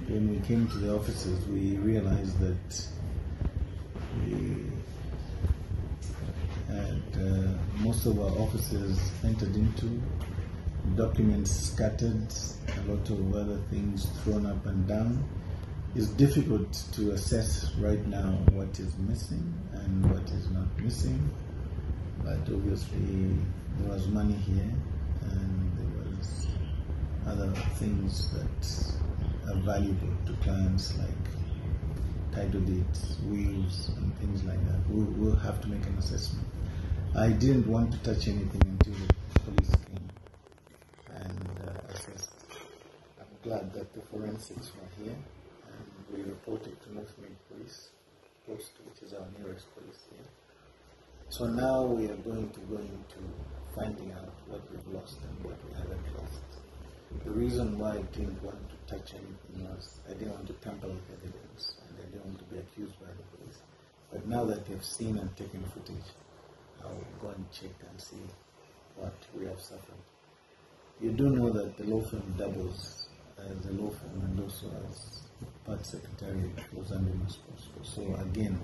when we came to the offices, we realized that we had most of our offices entered into, documents scattered, a lot of other things thrown up and down. It's difficult to assess right now what is missing and what is not missing, but obviously there was money here and there was other things that are valuable to clients, like title deeds, wills and things like that. We'll have to make an assessment. I didn't want to touch anything until the police came and assessed. I'm glad that the forensics were here and we reported to North Mid Police Post, which is our nearest police here. So now we are going to go into finding out what we've lost and what we haven't lost. The reason why I didn't want to touch anything was I didn't want to tamper with evidence and I didn't want to be accused by the police. But now that they've seen and taken footage, I'll go and check and see what we have suffered. You do know that the law firm doubles as a law firm and also as part secretariat for Zambian Postal. So again,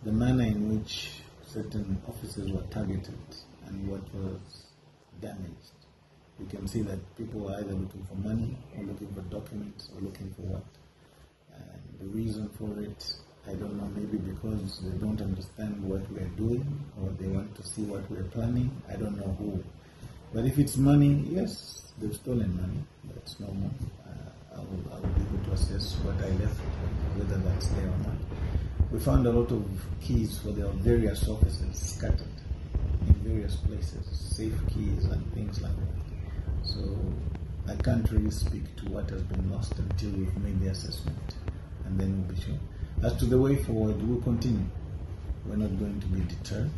the manner in which certain offices were targeted and what was damaged, you can see that people were either looking for money or looking for documents or looking for what. And the reason for it, I don't know, maybe because they don't understand what we are doing or they want to see what we are planning. I don't know who. But if it's money, yes, they've stolen money. That's normal. I will be able to assess what I left with, whether that's there or not. We found a lot of keys for their various offices scattered in various places, safe keys and things like that. So I can't really speak to what has been lost until we've made the assessment, and then we'll be sure. As to the way forward, we'll continue. We're not going to be deterred.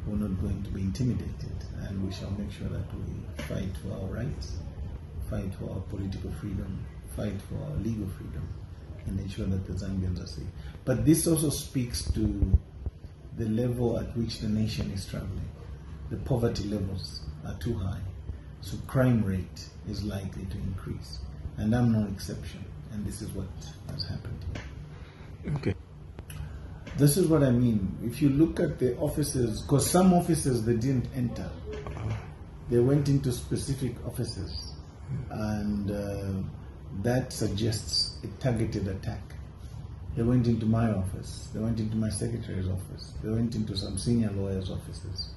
We're not going to be intimidated, and we shall make sure that we fight for our rights, fight for our political freedom, fight for our legal freedom, and ensure that the Zambians are safe. But this also speaks to the level at which the nation is traveling. The poverty levels are too high, so crime rate is likely to increase, and I'm no exception, and this is what has happened here. Okay. This is what I mean. If you look at the offices, because some offices they didn't enter, they went into specific offices, and that suggests a targeted attack. They went into my office, they went into my secretary's office, they went into some senior lawyers' offices.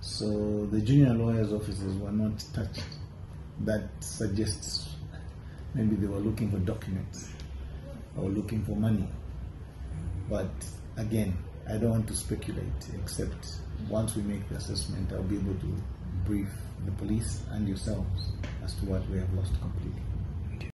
So the junior lawyers' offices were not touched. That suggests maybe they were looking for documents or looking for money. But again, I don't want to speculate, except once we make the assessment, I'll be able to brief the police and yourselves as to what we have lost completely.